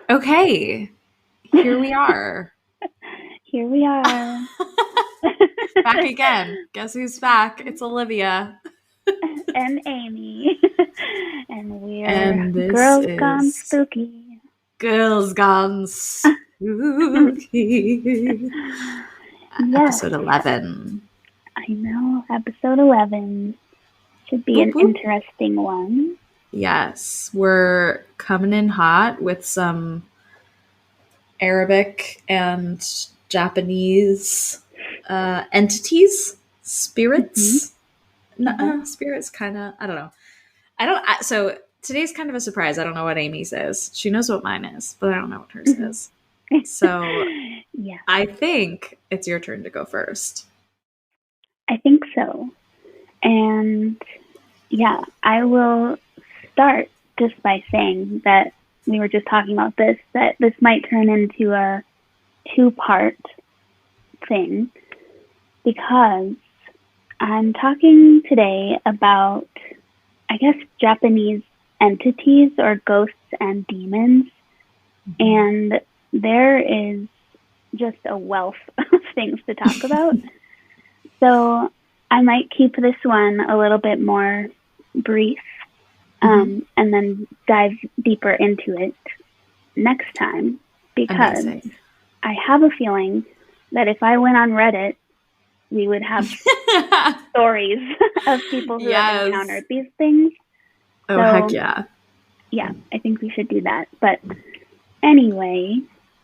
Okay, here we are. Here we are. Back again. Guess who's back? It's Olivia. And Amy. And we're And this Girls Gone is Spooky. Girls Gone Spooky. Yes, Episode 11. I know. Episode 11 should be Boop, an boop. interesting one. Yes, we're coming in hot with some Arabic and Japanese entities, spirits. Spirits kind of, I don't know. So today's kind of a surprise. I don't know what Amy's is. She knows what mine is, but I don't know what hers is. So Yeah, I think it's your turn to go first. I think so. And yeah, I will start just by saying that we were just talking about this, that this might turn into a two-part thing because I'm talking today about, I guess, Japanese entities or ghosts and demons. And there is just a wealth of things to talk about. So I might keep this one a little bit more brief and then dive deeper into it next time because Amazing. I have a feeling that if I went on Reddit, we would have stories of people who have encountered these things. Oh, heck yeah. Yeah, I think we should do that. But anyway,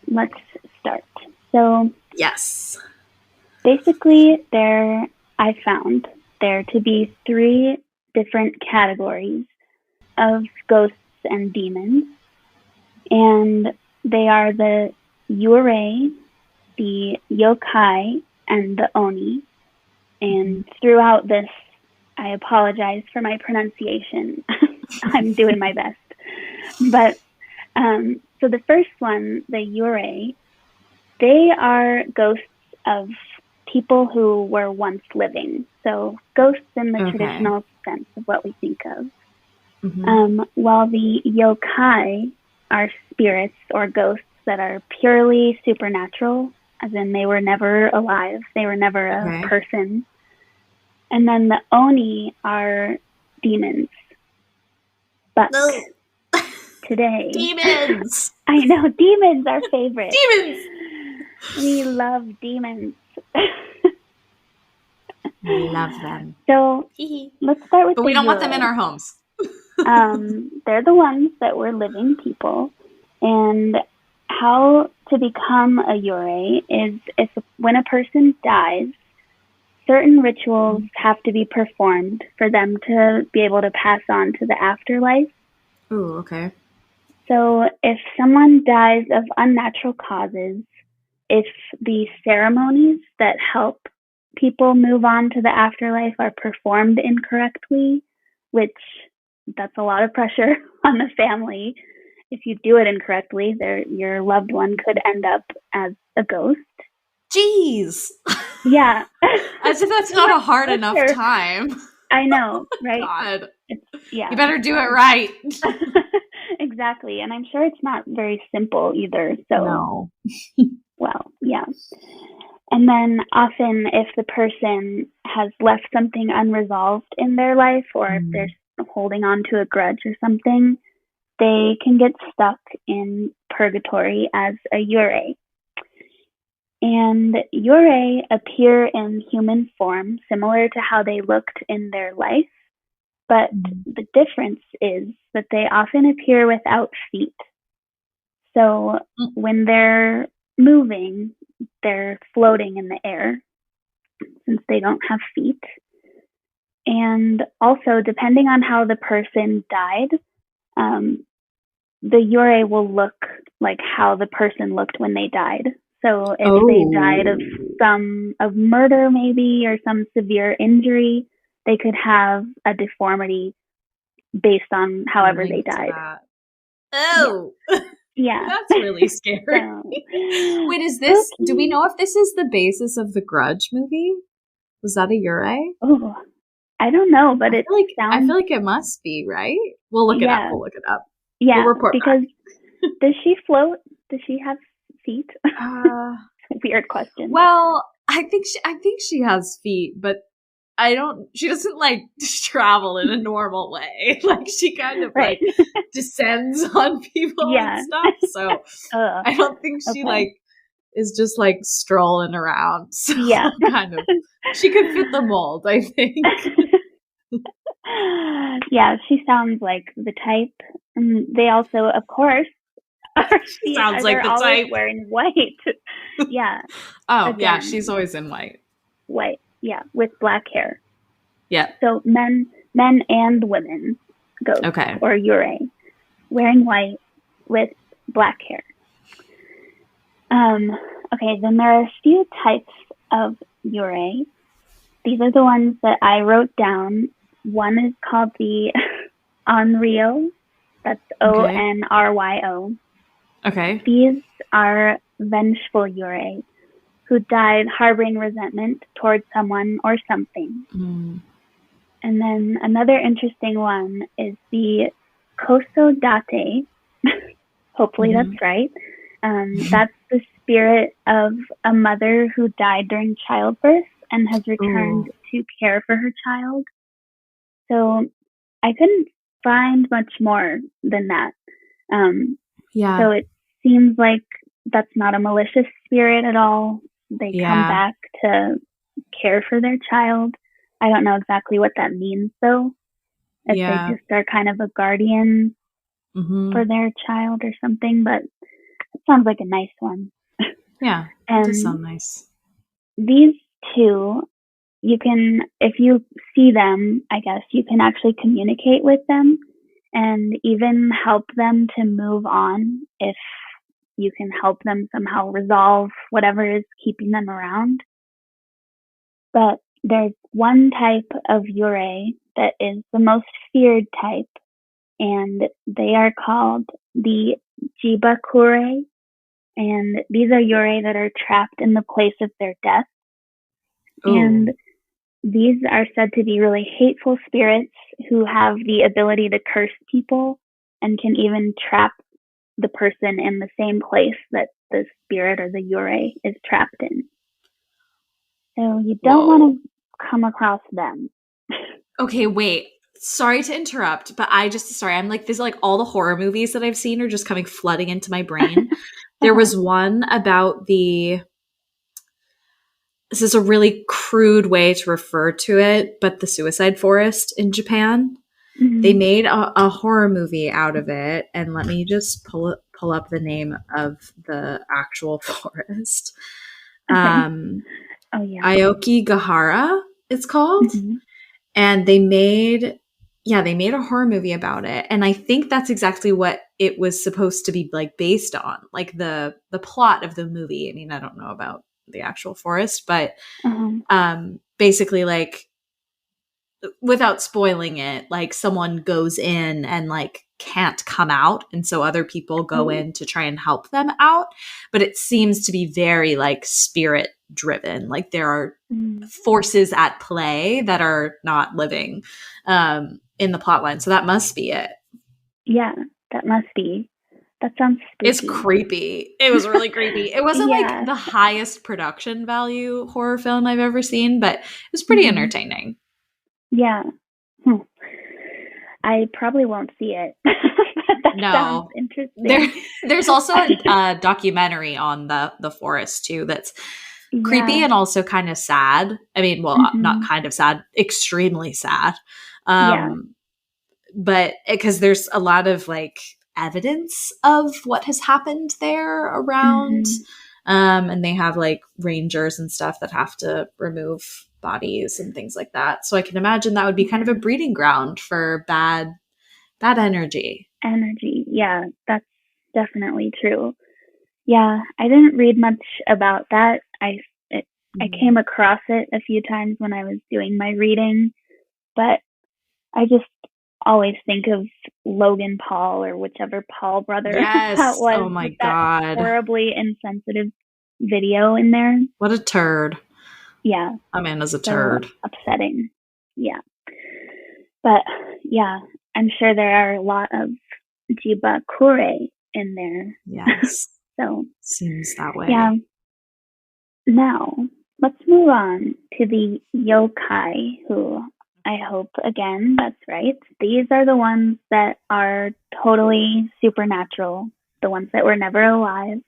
let's start. So yes, basically I found there to be 3 different categories of ghosts and demons. And they are the yurei, the yokai, and the oni. And throughout this, I apologize for my pronunciation. I'm doing my best. But so the first one, the yurei, they are ghosts of people who were once living. So ghosts in the traditional sense of what we think of. While the yokai are spirits or ghosts that are purely supernatural, as in they were never alive, they were never a person. And then the oni are demons. But today... Demons! I know, demons are favorite. Demons! We love demons. We love them. So let's start with But we don't want them in our homes. They're the ones that were living people. And how to become a yurei is when a person dies, certain rituals have to be performed for them to be able to pass on to the afterlife. Ooh, okay. So if someone dies of unnatural causes, if the ceremonies that help people move on to the afterlife are performed incorrectly, which that's a lot of pressure on the family. If you do it incorrectly, your loved one could end up as a ghost. Jeez. Yeah. As if that's not a hard enough time. I know, right? God. Yeah. You better do it right. Exactly. And I'm sure it's not very simple either. So, no. Well, yeah. And then often if the person has left something unresolved in their life, or if they're holding on to a grudge or something, they can get stuck in purgatory as a yurei. And yurei appear in human form, similar to how they looked in their life. But the difference is that they often appear without feet. So when they're moving, they're floating in the air since they don't have feet. And also, depending on how the person died, the yurei will look like how the person looked when they died. So if they died of murder maybe, or some severe injury, they could have a deformity based on however they died. Oh. Yeah. That's really scary. Wait, is this, do we know if this is the basis of the Grudge movie? Was that a yurei? Oh, I don't know, but I feel like it must be, right? We'll look it up. Yeah, We'll report because back. Does she float? Does she have feet? Uh, Weird question. well, I think she has feet, but she doesn't like travel in a normal way. Like she kind of Right. like descends on people and Yeah. stuff. So I don't think she Okay. like is just like strolling around. So Yeah. kind of she could fit the mold, I think. Yeah, she sounds like the type. They also, of course, She sounds like they're the always type. wearing white. Yeah, Oh, yeah, again, she's always in white. white. Yeah, with black hair. Yeah. So men and women, ghosts Okay. or yurei, wearing white with black hair. Okay, then there are a few types of yurei. These are the ones that I wrote down. One is called the Onryo. That's Onryo. Okay. These are vengeful yurei who died harboring resentment towards someone or something. Mm. And then another interesting one is the Kosodate. Hopefully that's right. That's the spirit of a mother who died during childbirth and has returned to care for her child. So I couldn't find much more than that. Yeah. So it seems like that's not a malicious spirit at all. They come back to care for their child. I don't know exactly what that means, though. If they just are kind of a guardian for their child or something, but it sounds like a nice one. Yeah, it does sound nice. These two, you can, if you see them, I guess, you can actually communicate with them and even help them to move on if you can help them somehow resolve whatever is keeping them around. But there's one type of yurei that is the most feared type, and they are called the Jibakure. And these are yurei that are trapped in the place of their death. Ooh. And these are said to be really hateful spirits who have the ability to curse people and can even trap the person in the same place that the spirit or the yurei is trapped in. So you don't want to come across them. Okay, wait. Sorry to interrupt, but I'm like, this, like all the horror movies that I've seen are just coming flooding into my brain. There was one about this is a really crude way to refer to it, but the suicide forest in Japan. Mm-hmm. They made a horror movie out of it, and let me just pull up the name of the actual forest. Okay. Aokigahara, it's called. Mm-hmm. And they made a horror movie about it. And I think that's exactly what it was supposed to be like based on, like the plot of the movie. I mean, I don't know about the actual forest, but basically, like, without spoiling it, like someone goes in and like can't come out, and so other people go in to try and help them out. But it seems to be very like spirit driven. Like there are forces at play that are not living in the plotline. So that must be it. Yeah, that must be. That sounds spooky. It's creepy. It was really creepy. It wasn't like the highest production value horror film I've ever seen, but it was pretty entertaining. Yeah. I probably won't see it. That sounds interesting. There's also a documentary on the forest too that's creepy and also kind of sad. I mean, well, not kind of sad, extremely sad. But because there's a lot of like evidence of what has happened there around. And they have like rangers and stuff that have to remove bodies and things like that. So I can imagine that would be kind of a breeding ground for bad energy. Yeah, that's definitely true. Yeah, I didn't read much about that. I came across it a few times when I was doing my reading, but I just always think of Logan Paul or whichever Paul brother that was. Oh my God. Horribly insensitive video in there. What a turd. Yeah. Amanda's a turd. Upsetting. Yeah. But yeah, I'm sure there are a lot of Jibakure in there. Yes. So Seems that way. yeah. Now let's move on to the yokai, who I hope again that's right. These are the ones that are totally supernatural, the ones that were never alive.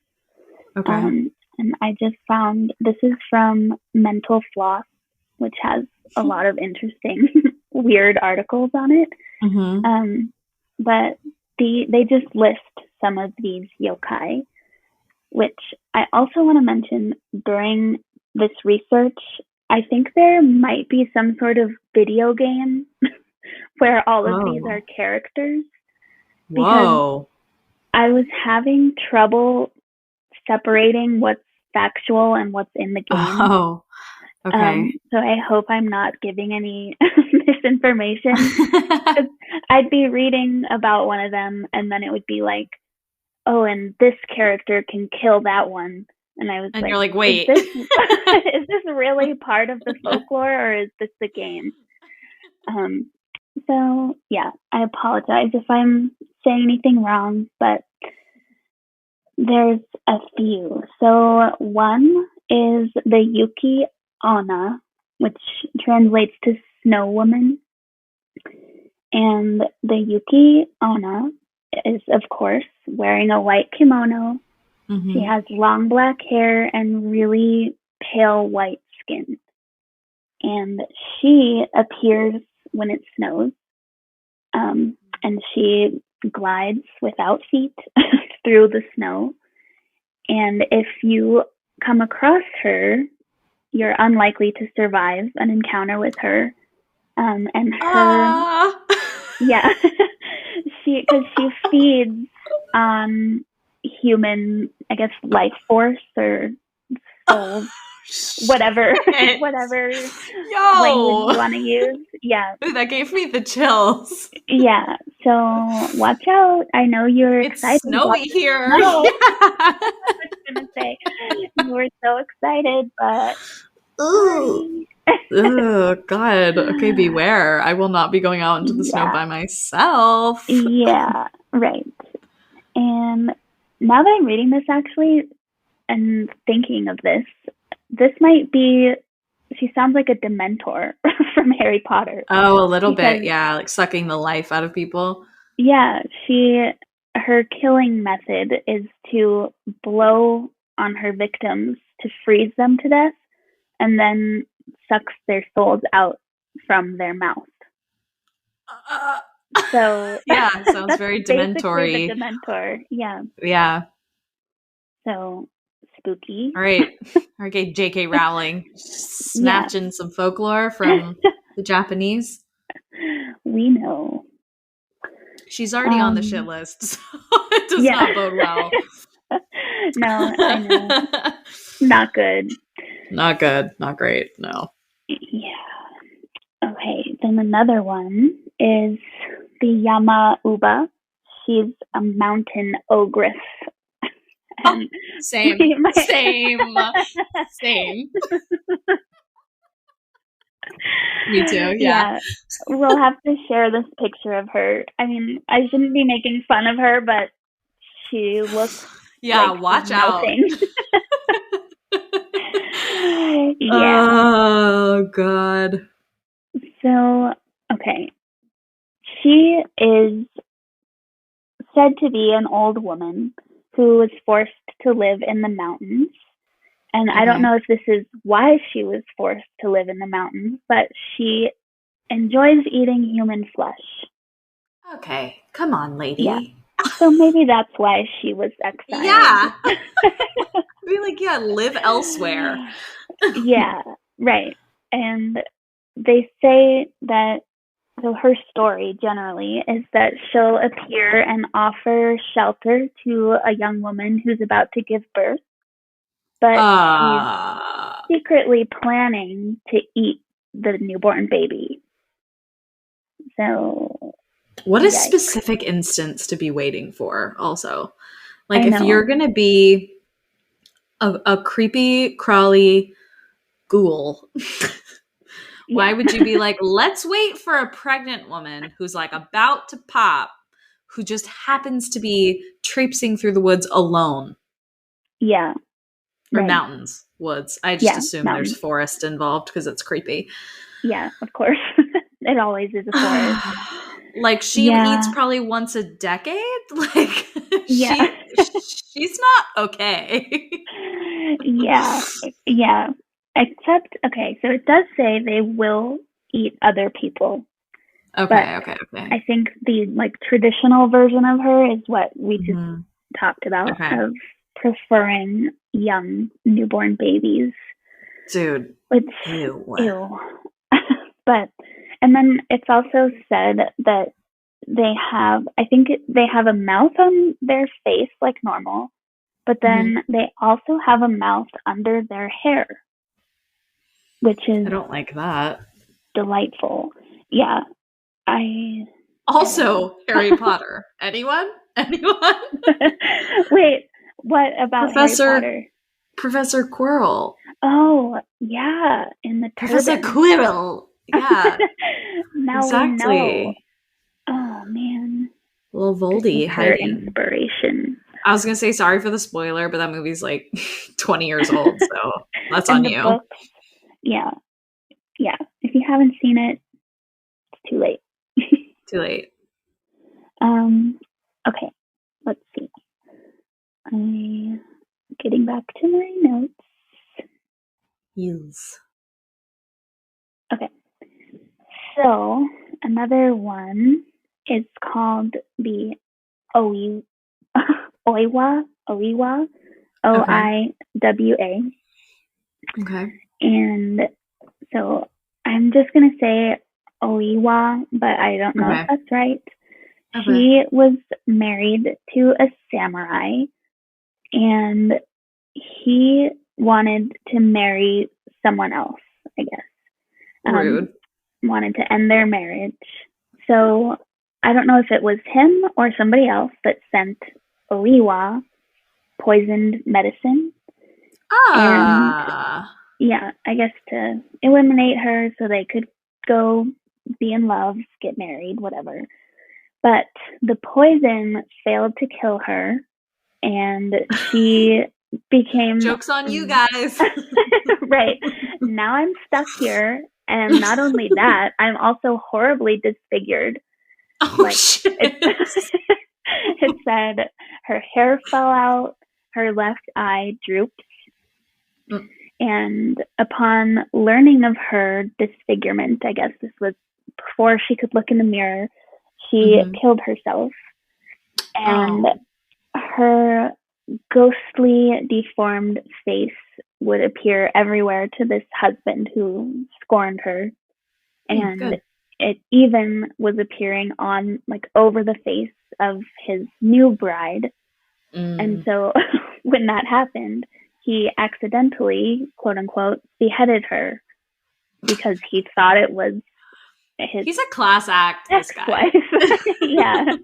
Okay. And I just found this is from Mental Floss, which has a lot of interesting, weird articles on it. Mm-hmm. But they just list some of these yokai, which I also want to mention during this research. I think there might be some sort of video game where all of these are characters. Whoa. I was having trouble separating what's factual and what's in the game. Oh, okay. So I hope I'm not giving any misinformation. I'd be reading about one of them, and then it would be like, oh, and this character can kill that one. And I was and like, you're like, wait. is this really part of the folklore, or is this the game? So yeah, I apologize if I'm saying anything wrong, but there's a few. So one is the Yuki Onna, which translates to Snow Woman. And the Yuki Onna is, of course, wearing a white kimono. Mm-hmm. She has long black hair and really pale white skin. And she appears when it snows. And she glides without feet through the snow. And if you come across her, you're unlikely to survive an encounter with her. And her, yeah, because she feeds on human, I guess, life force or souls, whatever language you want to use. Yeah. Ooh, that gave me the chills. Yeah. So watch out. I know you're excited. It's snowy here. No. I was gonna say you were so excited, but ooh. Oh God. Okay, beware. I will not be going out into the snow by myself. Yeah, right. And now that I'm reading this actually and thinking of this might be, she sounds like a Dementor from Harry Potter. Oh, a little bit, yeah, like sucking the life out of people. Yeah, her killing method is to blow on her victims to freeze them to death and then sucks their souls out from their mouth. So yeah, sounds very Dementor-y. The Dementor, yeah. Yeah. So spooky. All right. Okay, J.K. Rowling snatching some folklore from the Japanese. We know. She's already on the shit list, so it does not bode well. No, I know. Not good. Not good. Not great. No. Yeah. Okay. Then another one is the Yama Uba. She's a mountain ogress. Same. Me too. Yeah. We'll have to share this picture of her. I mean, I shouldn't be making fun of her, but she looks. Yeah, like watch out. Yeah. Oh God. So, okay. She is said to be an old woman who was forced to live in the mountains. And I don't know if this is why she was forced to live in the mountains, but she enjoys eating human flesh. Okay, come on, lady. Yeah. So maybe that's why she was exiled. Yeah. Be like, yeah, live elsewhere. Yeah, right. And they say that, so her story generally is that she'll appear and offer shelter to a young woman who's about to give birth. But she's secretly planning to eat the newborn baby. So, what a specific instance to be waiting for, also. Like, if you're going to be a creepy, crawly ghoul, why would you be like, let's wait for a pregnant woman who's, like, about to pop, who just happens to be traipsing through the woods alone. Yeah. Or Right. mountains, woods. I just assume mountains. there's forest involved because it's creepy. Yeah, of course. It always is a forest. Like she eats probably once a decade. Like she's not okay. Yeah. Except, okay, so it does say they will eat other people. Okay. I think the like traditional version of her is what we just talked about, of preferring young newborn babies. Dude. It's ew. But, and then it's also said that they have a mouth on their face like normal, but then they also have a mouth under their hair, which is, I don't like that. Delightful. Yeah. Also, Harry Potter. Anyone? Wait, what about Harry Potter? Professor Quirrell. Oh, yeah, in the Professor Quirrell. Yeah. Now exactly. We know. Oh man. Little Voldy hiding. Inspiration. I was gonna say sorry for the spoiler, but that movie's like 20 years old, so that's on you. Books, yeah. If you haven't seen it, it's too late. Too late. Okay, let's see. I'm getting back to my notes. Yes. Okay. So another one is called the Oiwa, Oiwa. Okay. And so I'm just going to say Oiwa, but I don't know if that's right. Okay. She was married to a samurai, and he wanted to marry someone else, I guess. Rude. Wanted to end their marriage. So I don't know if it was him or somebody else that sent Oiwa poisoned medicine. And yeah, I guess to eliminate her so they could go be in love, get married, whatever. But the poison failed to kill her, and she became... Joke's on you guys. Right. Now I'm stuck here, and not only that, I'm also horribly disfigured. Oh, shit. It said her hair fell out, her left eye drooped, and upon learning of her disfigurement, I guess this was before she could look in the mirror, she killed herself. And her ghostly, deformed face would appear everywhere to this husband who scorned her. And it even was appearing on, like, over the face of his new bride. And so when that happened, he accidentally, quote unquote, beheaded her because he thought it was his... He's a class act, this guy. Yeah,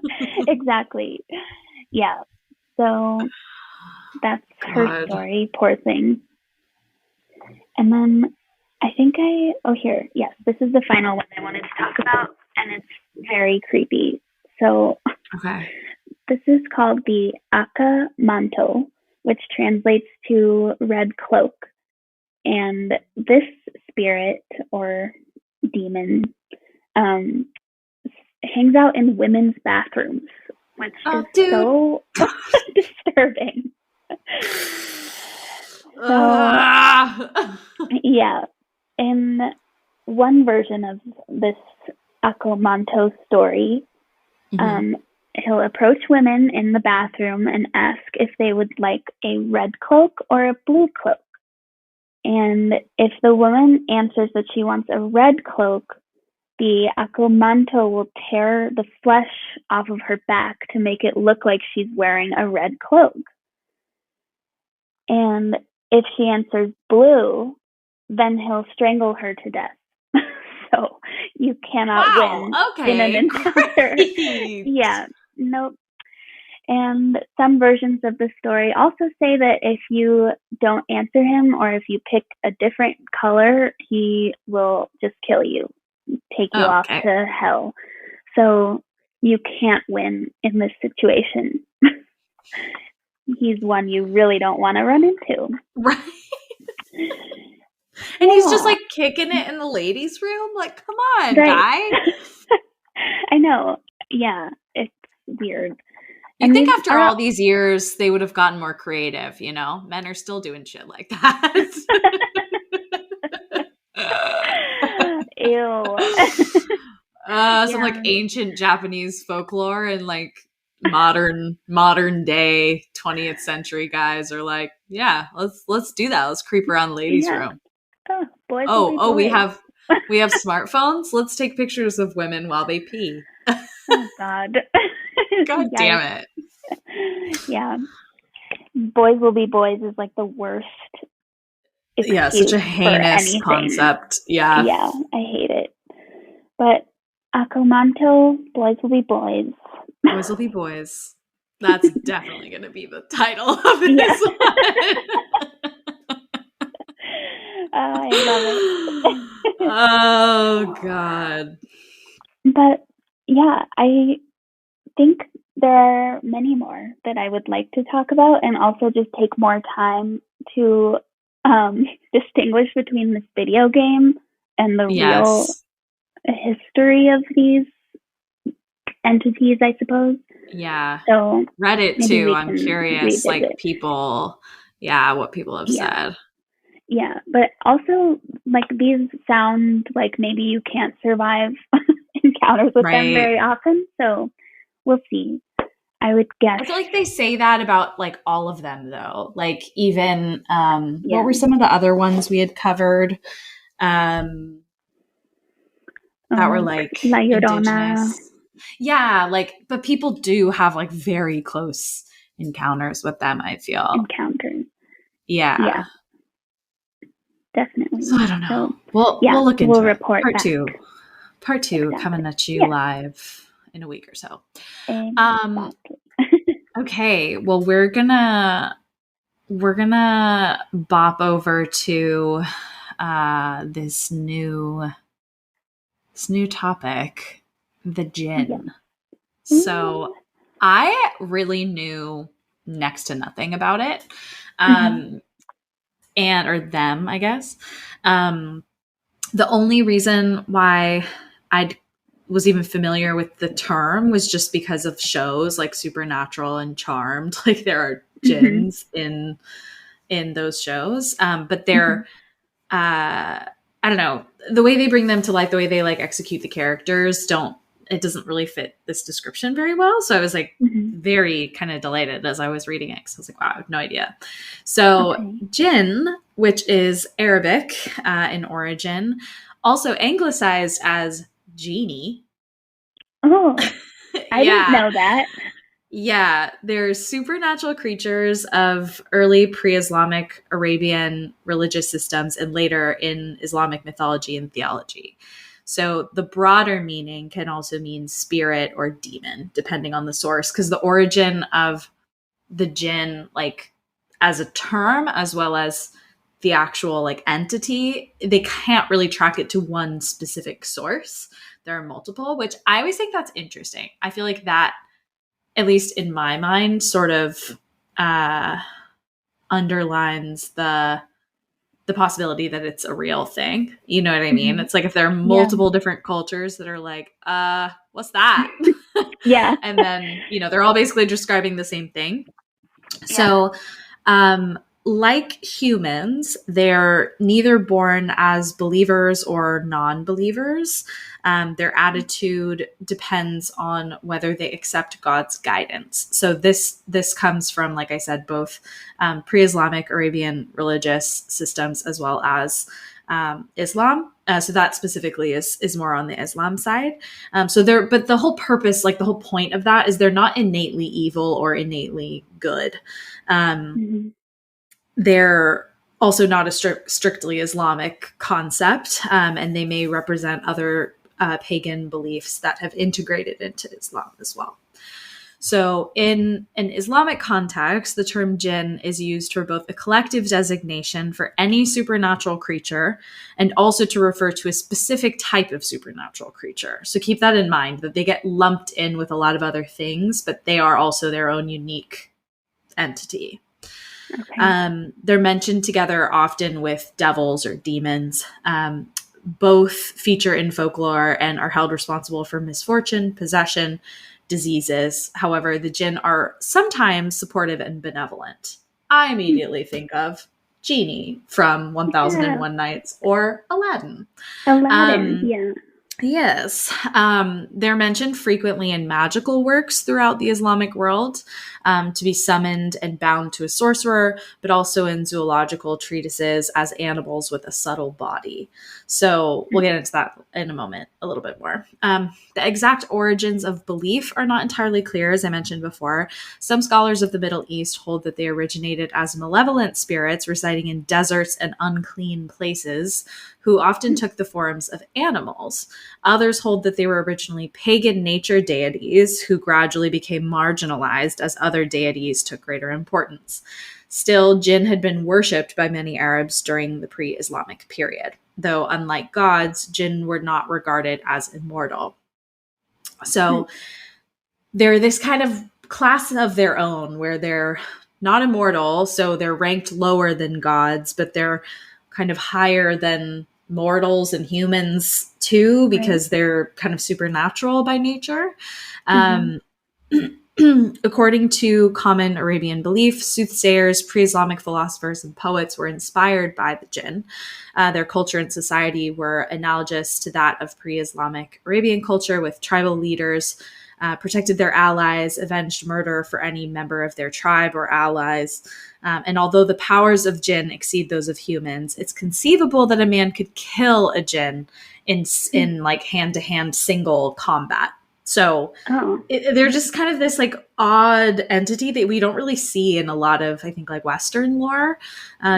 exactly. Yeah. So that's her story, poor thing. And then I think here, yes, this is the final one I wanted to talk about, and it's very creepy. So this is called the Aka Manto, which translates to red cloak. And this spirit or demon hangs out in women's bathrooms, which is so disturbing. Yeah. In one version of this Akomanto story, he'll approach women in the bathroom and ask if they would like a red cloak or a blue cloak. And if the woman answers that she wants a red cloak, the Akomanto will tear the flesh off of her back to make it look like she's wearing a red cloak. And if she answers blue, then he'll strangle her to death. So you cannot win in an encounter. Yeah, nope. And some versions of the story also say that if you don't answer him or if you pick a different color, he will just kill you, take you off to hell. So you can't win in this situation. He's one you really don't want to run into. Right. And he's just like kicking it in the ladies' room. Like, come on, guy. I know. Yeah, it's weird. You think after all these years, they would have gotten more creative, you know? Men are still doing shit like that. Ew. Some like ancient Japanese folklore and like modern day 20th century guys are like, yeah, let's do that. Let's creep around the ladies' room. Boys. We have smartphones. Let's take pictures of women while they pee. Oh God. God damn it. Yeah. Boys will be boys is like the worst. Yeah, such a heinous concept. Yeah. Yeah, I hate it. But Akumanto, boys will be boys. Boys will be boys. That's definitely going to be the title of this one. I love it. Oh, God. But yeah, I think there are many more that I would like to talk about, and also just take more time to distinguish between this video game and the real history of these entities, I suppose. Yeah. So Reddit too. I'm curious, like people, what people have said. Yeah, but also like these sound like maybe you can't survive encounters with them very often. So we'll see. I would guess. I feel like they say that about like all of them though. Like even what were some of the other ones we had covered? That were like La Llorona. Indigenous. Yeah, like but people do have like very close encounters with them, I feel. Encounters. Yeah. Definitely. So I don't know. We'll look into it. Report Part two coming at you live in a week or so. Exactly. Okay. Well, we're gonna bop over to this new topic, the jinn. Yeah. So I really knew next to nothing about it. Or them, I guess. The only reason why I was even familiar with the term was just because of shows like Supernatural and Charmed. Like there are jinns in those shows, but they're I don't know, the way they bring them to life, the way they like execute the characters it doesn't really fit this description very well. So I was like very kind of delighted as I was reading it, because I was like, wow, I have no idea. So jinn, which is Arabic in origin, also anglicized as genie. Oh, I didn't know that. Yeah, they're supernatural creatures of early pre-Islamic Arabian religious systems and later in Islamic mythology and theology. So the broader meaning can also mean spirit or demon, depending on the source, because the origin of the jinn, like as a term, as well as the actual like entity, they can't really track it to one specific source. There are multiple, which I always think that's interesting. I feel like that, at least in my mind, sort of underlines the possibility that it's a real thing. You know what I mean? It's like if there are multiple different cultures that are like, what's that? Yeah. And then, they're all basically describing the same thing. So, like humans, they're neither born as believers or non-believers. Their attitude depends on whether they accept God's guidance. So this comes from, like I said, both pre-Islamic Arabian religious systems as well as Islam. So that specifically is more on the Islam side. But the whole purpose, like the whole point of that, is they're not innately evil or innately good. They're also not a strictly Islamic concept, and they may represent other pagan beliefs that have integrated into Islam as well. So, in an Islamic context, the term jinn is used for both a collective designation for any supernatural creature and also to refer to a specific type of supernatural creature. So, keep that in mind that they get lumped in with a lot of other things, but they are also their own unique entity. Okay. They're mentioned together often with devils or demons. Both feature in folklore and are held responsible for misfortune, possession, diseases. However, the jinn are sometimes supportive and benevolent. I immediately think of Genie from Yeah. 1001 Nights or Aladdin. Aladdin. Um, Yeah. Yes. They're mentioned frequently in magical works throughout the Islamic world, to be summoned and bound to a sorcerer, but also in zoological treatises as animals with a subtle body. So we'll get into that in a moment a little bit more. The exact origins of belief are not entirely clear, as I mentioned before. Some scholars of the Middle East hold that they originated as malevolent spirits residing in deserts and unclean places, who often took the forms of animals. Others hold that they were originally pagan nature deities who gradually became marginalized as other deities took greater importance. Still, jinn had been worshipped by many Arabs during the pre Islamic period, though, unlike gods, jinn were not regarded as immortal. So, they're this kind of class of their own where they're not immortal, so they're ranked lower than gods, but they're kind of higher than mortals and humans too, because they're kind of supernatural by nature. Mm-hmm. According to common Arabian belief, soothsayers, pre-Islamic philosophers, and poets were inspired by the jinn. Their culture and society were analogous to that of pre-Islamic Arabian culture, with tribal leaders protected their allies, avenged murder for any member of their tribe or allies. And although the powers of jinn exceed those of humans, it's conceivable that a man could kill a jinn in like hand-to-hand single combat. So they're just kind of this like odd entity that we don't really see in a lot of, I think, like Western lore,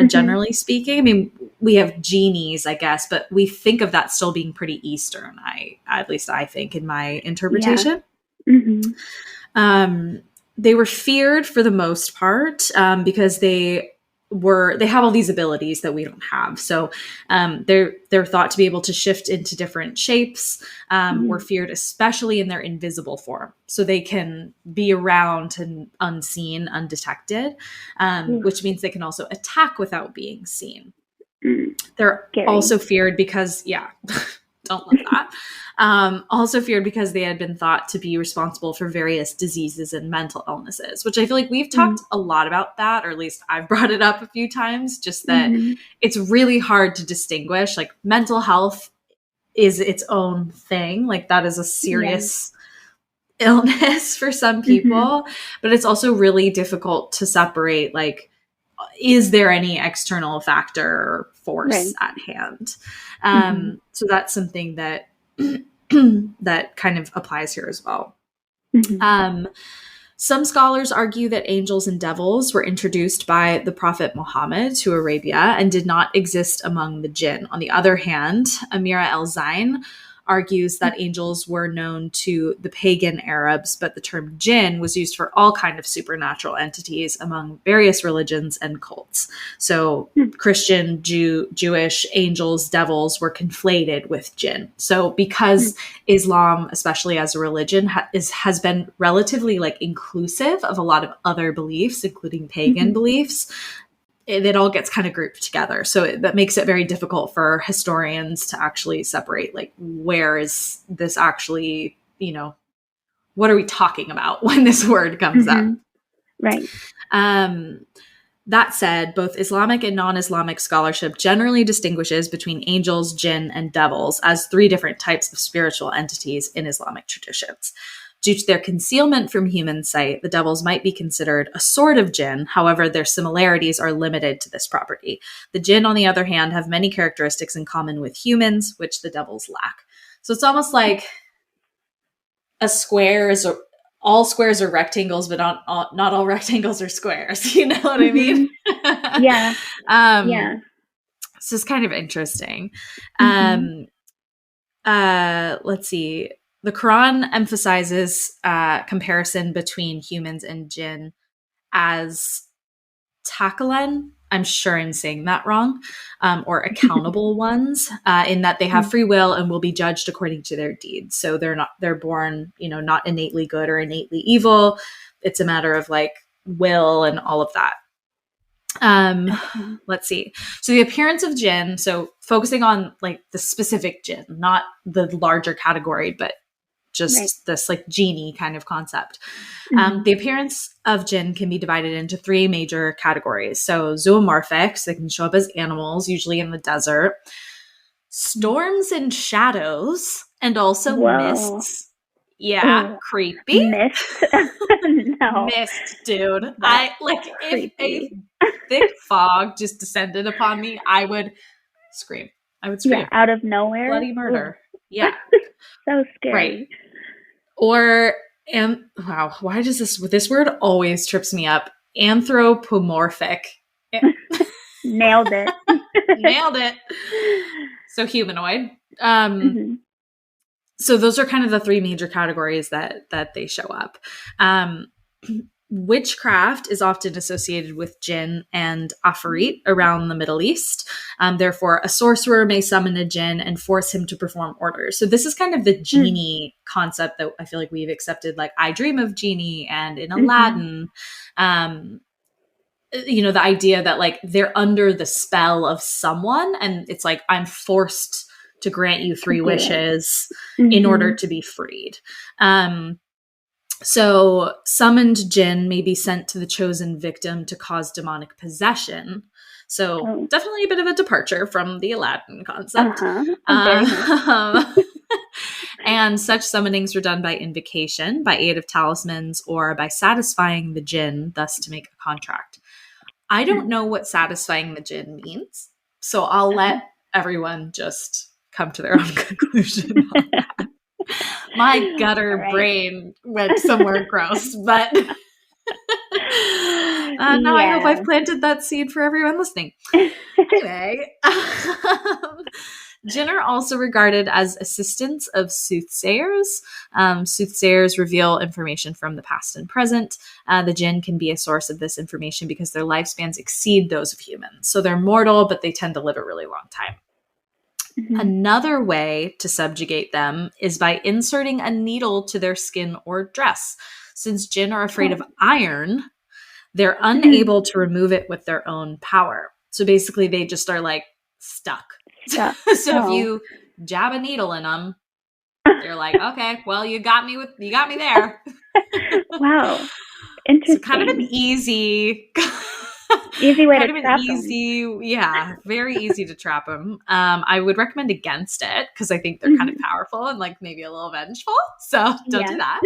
generally speaking. I mean, we have genies, I guess, but we think of that still being pretty Eastern. At least I think in my interpretation. Yeah. Mm-hmm. They were feared for the most part because they have all these abilities that we don't have. So they're thought to be able to shift into different shapes. Were feared especially in their invisible form, so they can be around and unseen, undetected, which means they can also attack without being seen. They're also feared because, don't love that. Also feared because they had been thought to be responsible for various diseases and mental illnesses, which I feel like we've talked a lot about that, or at least I've brought it up a few times, just that it's really hard to distinguish. Like, mental health is its own thing. Like, that is a serious illness for some people, but it's also really difficult to separate, like, is there any external factor or force at hand? So that's something that that kind of applies here as well. Some scholars argue that angels and devils were introduced by the Prophet Muhammad to Arabia and did not exist among the jinn. On the other hand, Amira El-Zain argues that angels were known to the pagan Arabs, but the term jinn was used for all kinds of supernatural entities among various religions and cults. So Christian, Jewish angels, devils were conflated with jinn. So because Islam, especially as a religion, has been relatively like inclusive of a lot of other beliefs, including pagan beliefs, it all gets kind of grouped together. So that makes it very difficult for historians to actually separate, like, where is this actually, what are we talking about when this word comes up? Right. That said, both Islamic and non-Islamic scholarship generally distinguishes between angels, jinn, and devils as three different types of spiritual entities in Islamic traditions. Due to their concealment from human sight, the devils might be considered a sort of jinn. However, their similarities are limited to this property. The jinn, on the other hand, have many characteristics in common with humans, which the devils lack. So it's almost like a square is all squares are rectangles, but not all rectangles are squares. You know what I mean? Yeah. So it's kind of interesting. Let's see. the Quran emphasizes comparison between humans and jinn as takalan. I'm sure I'm saying that wrong, or accountable ones, in that they have free will and will be judged according to their deeds. So they're born, not innately good or innately evil. It's a matter of like will and all of that. Let's see. So the appearance of jinn, so focusing on like the specific jinn, not the larger category, but just this like genie kind of concept. The appearance of jinn can be divided into 3 major categories. So zoomorphic, so they can show up as animals, usually in the desert, storms and shadows, and also mists. Yeah, creepy. Mist? No. Mist, dude. If a thick fog just descended upon me, I would scream. Yeah, out of nowhere. Bloody murder. Yeah. So scary. Right. Or, wow, why does this word always trips me up? Anthropomorphic. Nailed it. Nailed it. So humanoid. So those are kind of the 3 major categories that they show up. Witchcraft is often associated with jinn and afrit around the Middle East. Therefore, a sorcerer may summon a jinn and force him to perform orders. So this is kind of the genie concept that I feel like we've accepted, like I Dream of Genie and in Aladdin. The idea that like they're under the spell of someone and it's like, I'm forced to grant you 3 wishes in order to be freed. So summoned jinn may be sent to the chosen victim to cause demonic possession. So definitely a bit of a departure from the Aladdin concept. And such summonings were done by invocation, by aid of talismans, or by satisfying the jinn, thus to make a contract. I don't know what satisfying the jinn means, so I'll let everyone just come to their own conclusion on that. My gutter brain went somewhere gross, but no, I hope I've planted that seed for everyone listening. Anyway, jinn are also regarded as assistants of soothsayers. Soothsayers reveal information from the past and present. The jinn can be a source of this information because their lifespans exceed those of humans. So they're mortal, but they tend to live a really long time. Another way to subjugate them is by inserting a needle to their skin or dress. Since jinn are afraid of iron, they're unable to remove it with their own power. So basically they just are like stuck. So if you jab a needle in them, they're like, okay, well, you got me there. Wow. Interesting. So kind of an easy way to trap them. Yeah, very easy to trap them. I would recommend against it because I think they're kind of powerful and like maybe a little vengeful. So don't do that.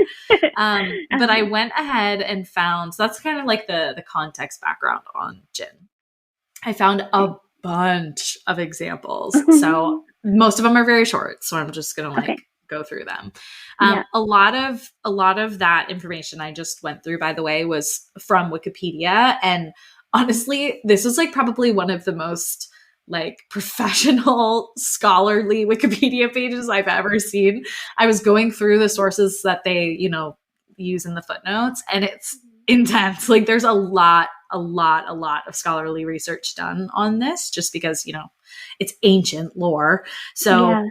But I went ahead and found, so that's kind of like the context background on jinn. I found a bunch of examples. So most of them are very short. So I'm just going to go through them. A lot of that information I just went through, by the way, was from Wikipedia. And honestly, this was like probably one of the most like professional scholarly Wikipedia pages I've ever seen. I was going through the sources that they, use in the footnotes, and it's intense. Like there's a lot of scholarly research done on this just because, it's ancient lore. So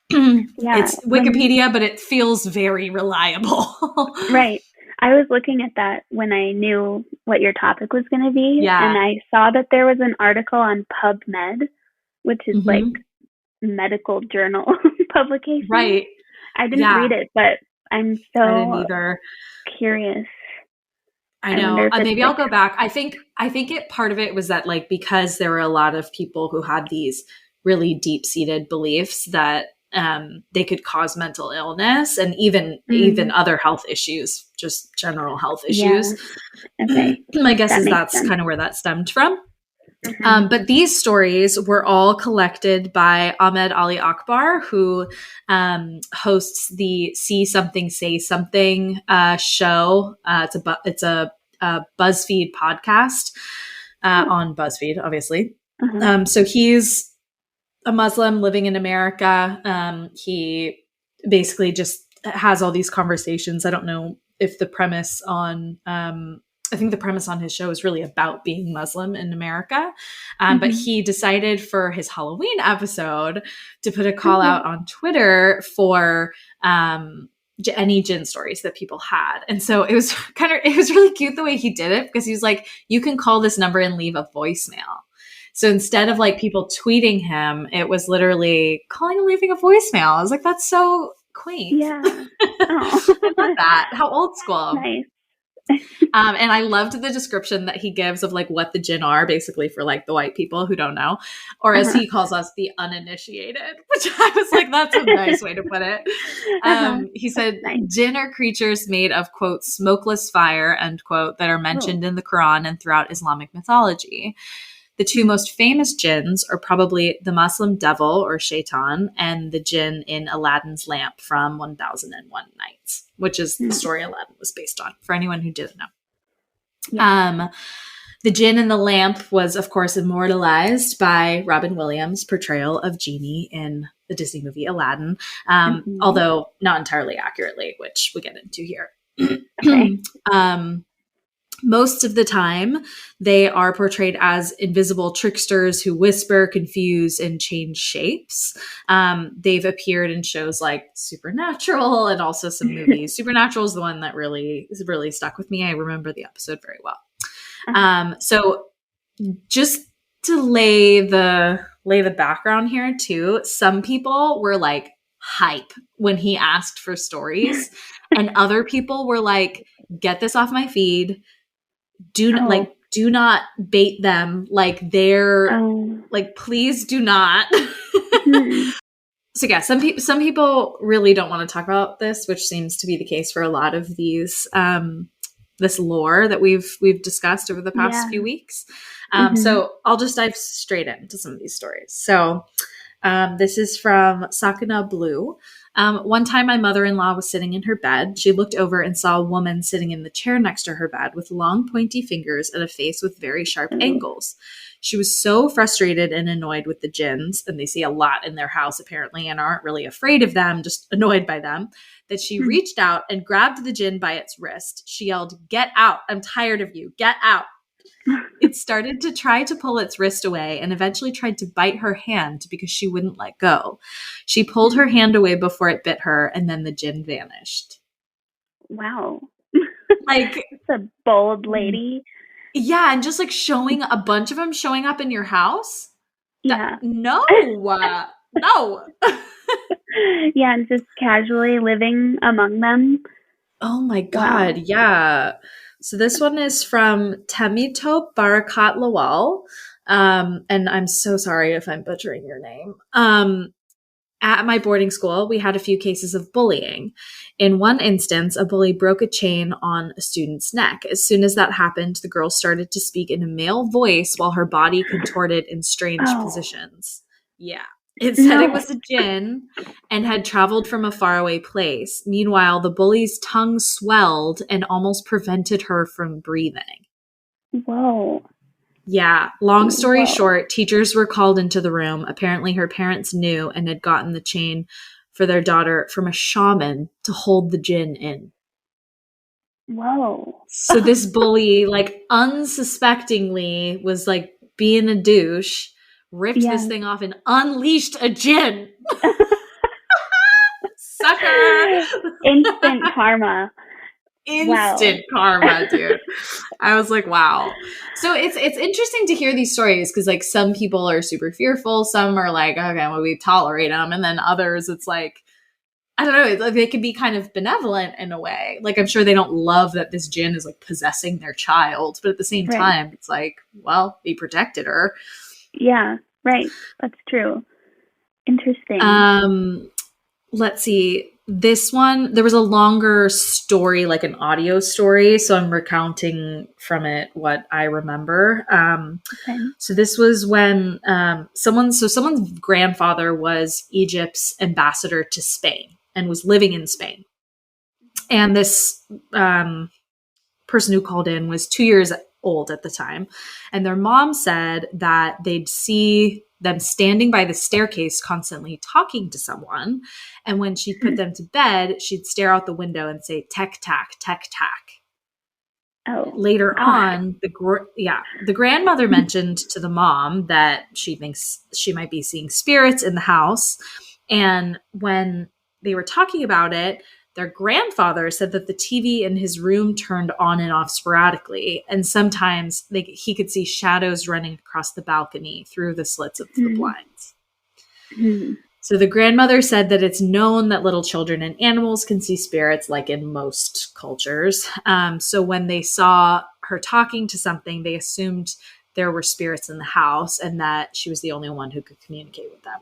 it's Wikipedia, but it feels very reliable. Right. I was looking at that when I knew what your topic was going to be. Yeah. And I saw that there was an article on PubMed, which is like medical journal publication. Right. I didn't read it, but I'm so curious. I know. Maybe I'll go back. I think part of it was that like, because there were a lot of people who had these really deep-seated beliefs that they could cause mental illness and even other health issues, just general health issues. Yeah. Okay. My guess is that's kind of where that stemmed from. But these stories were all collected by Ahmed Ali Akbar, who hosts the See Something, Say Something show. It's a BuzzFeed podcast on BuzzFeed, obviously. So he's a Muslim living in America. He basically just has all these conversations. I don't know if the premise on I think the premise on his show is really about being Muslim in America. But he decided for his Halloween episode to put a call out on Twitter for any jinn stories that people had. And so it was really cute the way he did it, because he was like, you can call this number and leave a voicemail. So instead of like people tweeting him, it was literally calling and leaving a voicemail. I was like, that's so quaint. Yeah. Oh. I love that. How old school. Nice. And I loved the description that he gives of like what the jinn are, basically for like the white people who don't know, or as he calls us, the uninitiated, which I was like, that's a nice way to put it. He said, jinn are creatures made of, quote, smokeless fire, end quote, that are mentioned in the Quran and throughout Islamic mythology. The two most famous jinns are probably the Muslim devil, or shaitan, and the jinn in Aladdin's lamp from 1001 Nights, which is the story Aladdin was based on, for anyone who didn't know. Yeah. The jinn in the lamp was, of course, immortalized by Robin Williams' portrayal of Genie in the Disney movie Aladdin, although not entirely accurately, which we'll get into here. Okay. Most of the time, they are portrayed as invisible tricksters who whisper, confuse, and change shapes. They've appeared in shows like Supernatural and also some movies. Supernatural is the one that really stuck with me. I remember the episode very well. So just to lay the background here too, some people were like hype when he asked for stories, and other people were like, get this off my feed. Do not bait them. Like they're like, please do not. So yeah, some people really don't want to talk about this, which seems to be the case for a lot of these, this lore that we've discussed over the past few weeks. So I'll just dive straight into some of these stories. So this is from Sakuna Blue. One time my mother-in-law was sitting in her bed. She looked over and saw a woman sitting in the chair next to her bed with long pointy fingers and a face with very sharp angles. She was so frustrated and annoyed with the jinns, and they see a lot in their house apparently and aren't really afraid of them, just annoyed by them, that she reached out and grabbed the jinn by its wrist. She yelled, "Get out! I'm tired of you! Get out!" It started to try to pull its wrist away and eventually tried to bite her hand because she wouldn't let go. She pulled her hand away before it bit her, and then the jinn vanished. Wow. Like, it's a bold lady. Yeah, and just like a bunch of them showing up in your house? Yeah. No. No. Yeah, and just casually living among them. Oh my God. Wow. Yeah. So this one is from Temitop Barakat Lawal. And I'm so sorry if I'm butchering your name. At my boarding school, we had a few cases of bullying. In one instance, a bully broke a chain on a student's neck. As soon as that happened, the girl started to speak in a male voice while her body contorted in strange positions. Yeah. It said it was a jinn and had traveled from a faraway place. Meanwhile, the bully's tongue swelled and almost prevented her from breathing. Whoa. Yeah. Long story short, teachers were called into the room. Apparently her parents knew and had gotten the chain for their daughter from a shaman to hold the jinn in. Whoa. So this bully, like, unsuspectingly was like being a douche, ripped this thing off and unleashed a jinn. Sucker. Instant karma. Instant karma, dude. I was like, wow. So it's interesting to hear these stories because like some people are super fearful. Some are like, okay, well, we tolerate them. And then others, it's like, I don't know, they can be kind of benevolent in a way. Like, I'm sure they don't love that this jinn is like possessing their child. But at the same time, it's like, well, he protected her. Yeah, right. That's true. Interesting. Let's see. This one, there was a longer story, like an audio story. So I'm recounting from it what I remember. So this was when someone's grandfather was Egypt's ambassador to Spain and was living in Spain. And this person who called in was 2 years old at the time. And their mom said that they'd see them standing by the staircase constantly talking to someone. And when she'd put them to bed, she'd stare out the window and say, tech, tack, tech, tack. Oh, Later on, the grandmother mentioned to the mom that she thinks she might be seeing spirits in the house. And when they were talking about it, their grandfather said that the TV in his room turned on and off sporadically. And sometimes he could see shadows running across the balcony through the slits of the blinds. Mm. So the grandmother said that it's known that little children and animals can see spirits, like in most cultures. So when they saw her talking to something, they assumed there were spirits in the house and that she was the only one who could communicate with them.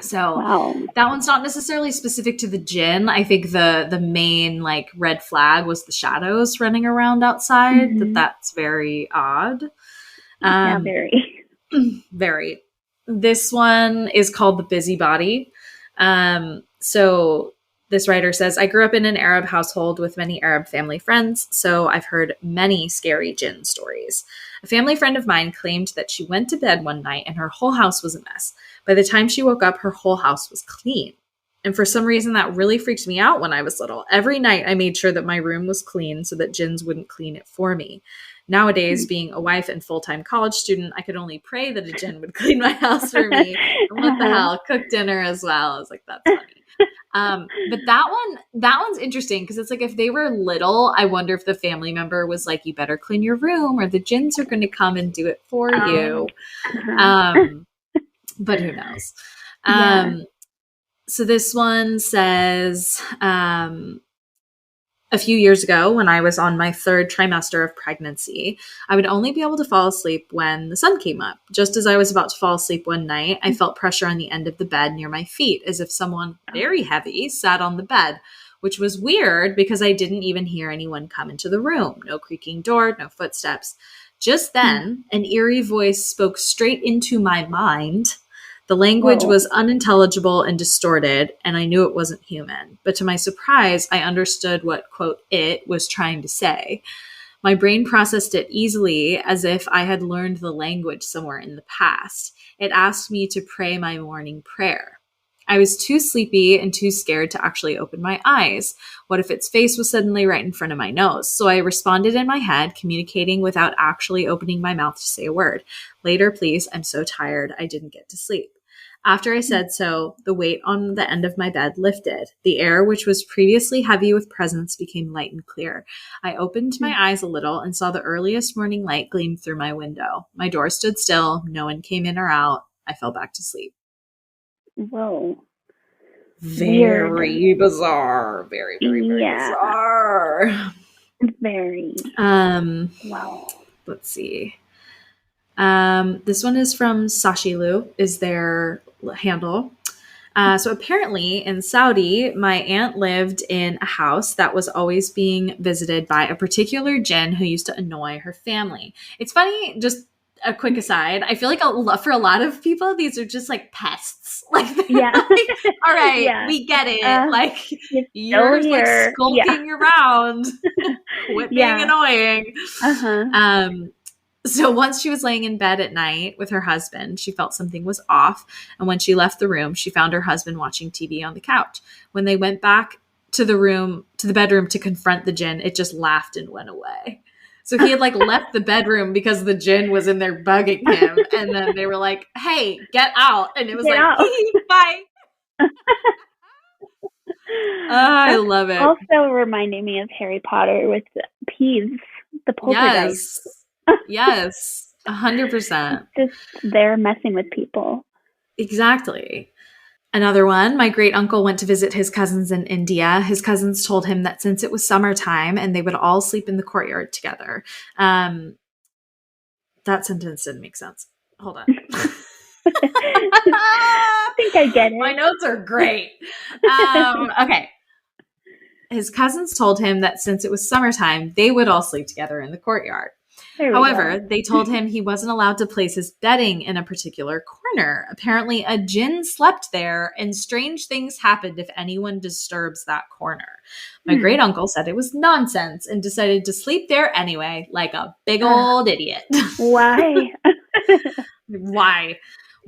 So that one's not necessarily specific to the jinn. I think the main like red flag was the shadows running around outside. That's very odd. Very. Very. This one is called The Busybody. So this writer says, I grew up in an Arab household with many Arab family friends, so I've heard many scary jinn stories. A family friend of mine claimed that she went to bed one night and her whole house was a mess. By the time she woke up, her whole house was clean. And for some reason, that really freaked me out when I was little. Every night, I made sure that my room was clean so that jinns wouldn't clean it for me. Nowadays, being a wife and full-time college student, I could only pray that a jinn would clean my house for me. And what the hell, cook dinner as well. I was like, that's funny. But that one's interesting because it's like if they were little, I wonder if the family member was like, you better clean your room or the jinns are going to come and do it for you. But who knows? So this one says, a few years ago, when I was on my 3rd trimester of pregnancy, I would only be able to fall asleep when the sun came up. Just as I was about to fall asleep one night, I felt pressure on the end of the bed near my feet, as if someone very heavy sat on the bed, which was weird because I didn't even hear anyone come into the room. No creaking door, no footsteps. Just then, an eerie voice spoke straight into my mind. The language was unintelligible and distorted, and I knew it wasn't human. But to my surprise, I understood what, quote, it was trying to say. My brain processed it easily as if I had learned the language somewhere in the past. It asked me to pray my morning prayer. I was too sleepy and too scared to actually open my eyes. What if its face was suddenly right in front of my nose? So I responded in my head, communicating without actually opening my mouth to say a word. Later, please, I'm so tired, I didn't get to sleep. After I said so, the weight on the end of my bed lifted. The air, which was previously heavy with presence, became light and clear. I opened my eyes a little and saw the earliest morning light gleam through my window. My door stood still. No one came in or out. I fell back to sleep. Whoa. Very bizarre. Very, very, very bizarre. Very. Wow. Let's see. This one is from Sashilu, is their handle. So apparently in Saudi, my aunt lived in a house that was always being visited by a particular jinn who used to annoy her family. It's funny, just a quick aside. I feel like for a lot of people, these are just like pests. Like, like all right, we get it. Like you're just like skulking around, quit being annoying. So once she was laying in bed at night with her husband, she felt something was off. And when she left the room, she found her husband watching TV on the couch. When they went back to the bedroom to confront the jinn, it just laughed and went away. So he had like left the bedroom because the jinn was in there bugging him. And then they were like, hey, get out. And it was bye. I love it. Also reminding me of Harry Potter with Peeves, the poltergeist. Yes, 100%. Just they're messing with people. Exactly. Another one, my great uncle went to visit his cousins in India. His cousins told him that since it was summertime and they would all sleep in the courtyard together. That sentence didn't make sense. Hold on. I think I get it. My notes are great. Okay. His cousins told him that since it was summertime, they would all sleep together in the courtyard. However, they told him he wasn't allowed to place his bedding in a particular corner. Apparently, a jinn slept there, and strange things happened if anyone disturbs that corner. My great uncle said it was nonsense and decided to sleep there anyway, like a big old idiot. Why? Why?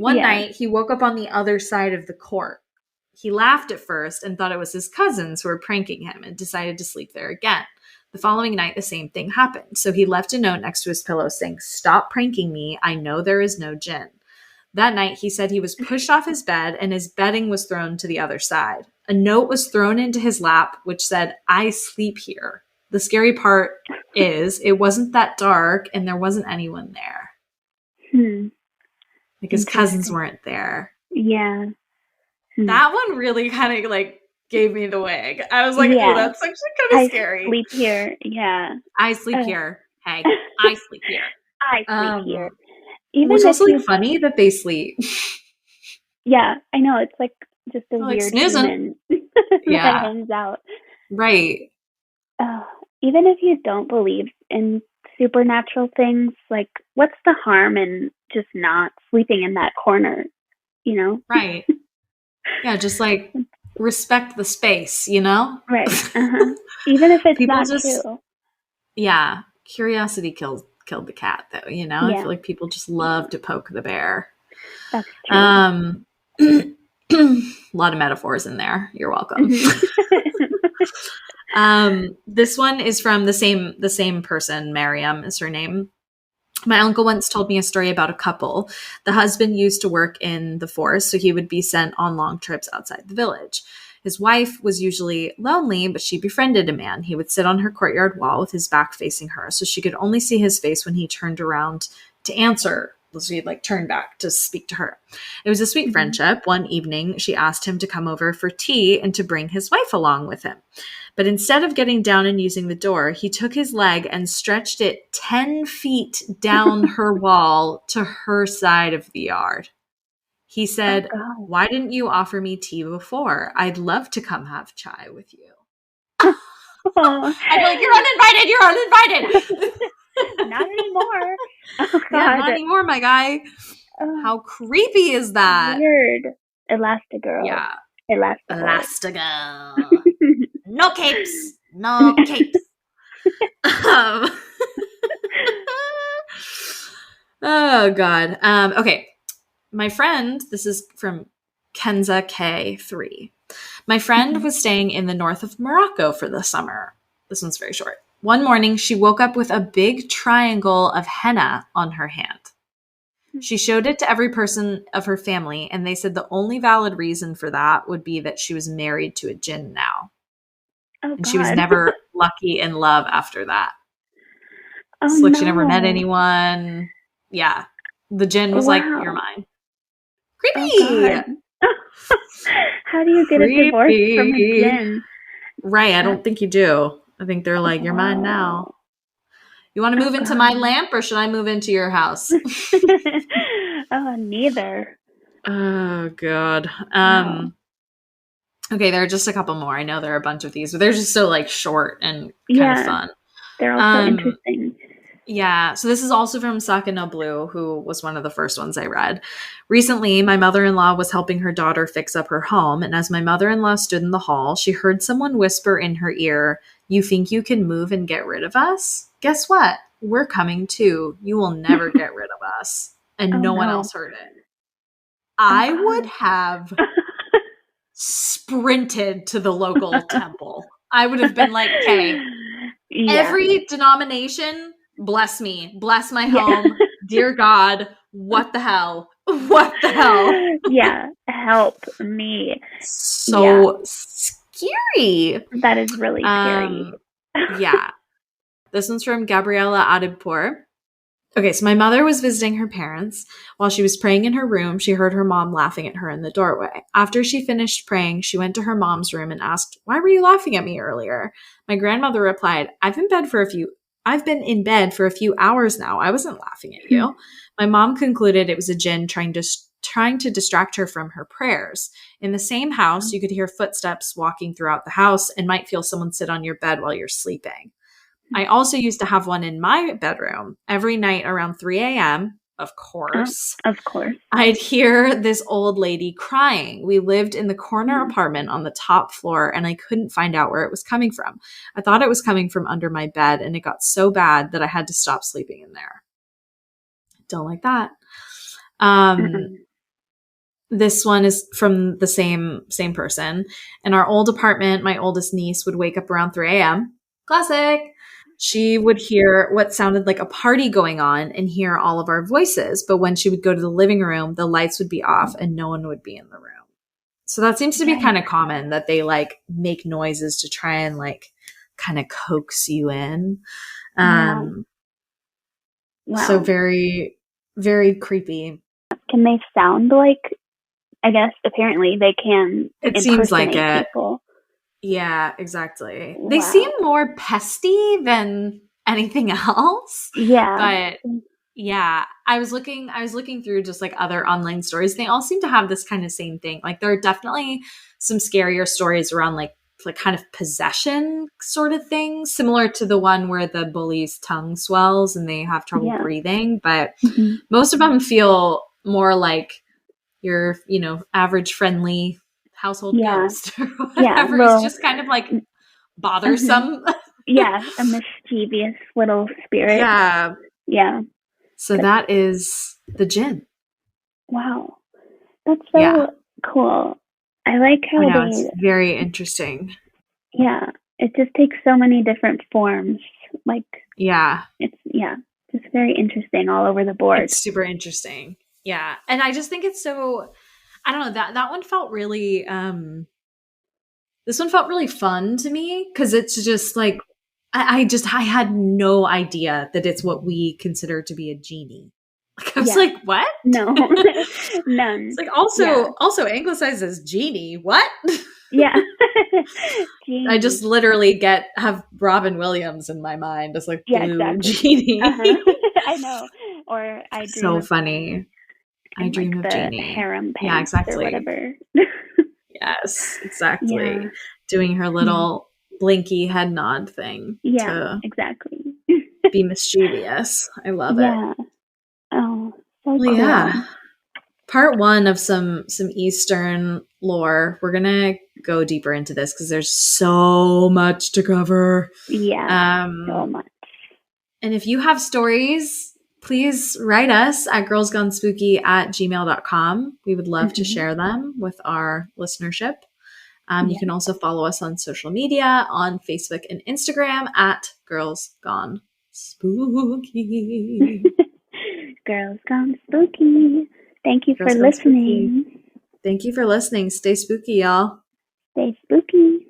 One Yeah. night, he woke up on the other side of the court. He laughed at first and thought it was his cousins who were pranking him and decided to sleep there again. The following night, the same thing happened. So he left a note next to his pillow saying, "Stop pranking me. I know there is no jinn." That night, he said he was pushed off his bed and his bedding was thrown to the other side. A note was thrown into his lap which said, "I sleep here." The scary part is it wasn't that dark and there wasn't anyone there. Like his cousins weren't there. Yeah. That one really kind of like gave me the wig. I was like, oh, that's actually kind of scary. I sleep here. Yeah. I sleep here. Hey, I sleep here. I sleep here. Even it's also like funny that they sleep. Yeah, I know. It's like just a like weird human that hangs out. Right. Even if you don't believe in supernatural things, like what's the harm in just not sleeping in that corner, you know? Right. Yeah, just like respect the space, you know? Right. Even if it's not true. Yeah. Curiosity killed the cat, though, you know? I feel like people just love to poke the bear. That's true. A lot of metaphors in there. You're welcome. This one is from the same person. Miriam is her name. My uncle once told me a story about a couple. The husband used to work in the forest, so he would be sent on long trips outside the village. His wife was usually lonely, but she befriended a man. He would sit on her courtyard wall with his back facing her, so she could only see his face when he turned around to answer. So he'd like turn back to speak to her. It was a sweet friendship. One evening, she asked him to come over for tea and to bring his wife along with him. But instead of getting down and using the door, he took his leg and stretched it 10 feet down her wall to her side of the yard. He said, "Why didn't you offer me tea before? I'd love to come have chai with you." I'm like, you're uninvited. Not anymore. Yeah, not anymore, my guy. How creepy is that? Weird. Elastigirl. Yeah. Elastigirl. No capes. No capes. Oh, God. Okay. My friend, this is from Kenza K3. My friend was staying in the north of Morocco for the summer. This one's very short. One morning, she woke up with a big triangle of henna on her hand. She showed it to every person of her family, and they said the only valid reason for that would be that she was married to a jinn now. And she was never lucky in love after that. So like she never met anyone. Yeah. The jinn was like, "You're mine." Creepy. How do you get a divorce from a jinn? Right. I don't think you do. I think they're like, "You're mine now. You want to move into my lamp or should I move into your house?" Neither. Oh, God. Okay, there are just a couple more. I know there are a bunch of these, but they're just so like short and kind of fun. They're also interesting. Yeah. So this is also from Saka No Blue, who was one of the first ones I read. Recently, my mother-in-law was helping her daughter fix up her home, and as my mother-in-law stood in the hall, she heard someone whisper in her ear, "You think you can move and get rid of us? Guess what? We're coming too. You will never get rid of us." And no one else heard it. I would have sprinted to the local temple. I would have been like, "Okay, every denomination, bless me, bless my home. Dear God, what the hell? What the hell?" Yeah, help me. So scary. That is really scary. Yeah. This one's from Gabriela Adibpour. Okay, so my mother was visiting her parents. While she was praying in her room, she heard her mom laughing at her in the doorway. After she finished praying, she went to her mom's room and asked, "Why were you laughing at me earlier?" My grandmother replied, I've been in bed for a few hours now. I wasn't laughing at you." My mom concluded it was a jinn trying to distract her from her prayers. In the same house, you could hear footsteps walking throughout the house and might feel someone sit on your bed while you're sleeping. I also used to have one in my bedroom. Every night around 3 a.m., of course. Of course. I'd hear this old lady crying. We lived in the corner apartment on the top floor, and I couldn't find out where it was coming from. I thought it was coming from under my bed, and it got so bad that I had to stop sleeping in there. Don't like that. this one is from the same person. In our old apartment, my oldest niece would wake up around 3 a.m. Classic. She would hear what sounded like a party going on and hear all of our voices. But when she would go to the living room, the lights would be off and no one would be in the room. So that seems to be kind of common, that they like make noises to try and like kind of coax you in. Wow. So very, very creepy. Can they sound like, I guess apparently they can. It seems like it. People. Yeah, exactly. Wow. They seem more pesty than anything else. Yeah. But yeah, I was looking through just like other online stories. They all seem to have this kind of same thing. Like there are definitely some scarier stories around like kind of possession sort of things, similar to the one where the bully's tongue swells and they have trouble breathing. But most of them feel more like your, average friendly household ghost or whatever. It's just kind of like bothersome. A mischievous little spirit. Yeah. So that is the djinn. Wow. That's so cool. I like how it's very interesting. Yeah. It just takes so many different forms. Like, it's just very interesting all over the board. It's super interesting. Yeah. And I just think it's so, I don't know, that one felt really, this one felt really fun to me because it's just like, I had no idea that it's what we consider to be a genie. Like, I was like, what? No, none. It's like also anglicized as genie. What? Yeah. I just literally have Robin Williams in my mind as like blue genie. I know. Or I dream so funny. I dream of genie. Harem pants or whatever. Yes, exactly. Yeah. Doing her little blinky head nod thing. Yeah, exactly. Be mischievous. I love it. Oh, so cool. Yeah. Part 1 of some Eastern lore. We're gonna go deeper into this because there's so much to cover. Yeah, so much. And if you have stories, please write us at girlsgonespooky@gmail.com. We would love to share them with our listenership. You can also follow us on social media on Facebook and Instagram at Girls Gone Spooky. Girls Gone Spooky. Thank you for listening. Thank you for listening. Stay spooky, y'all. Stay spooky.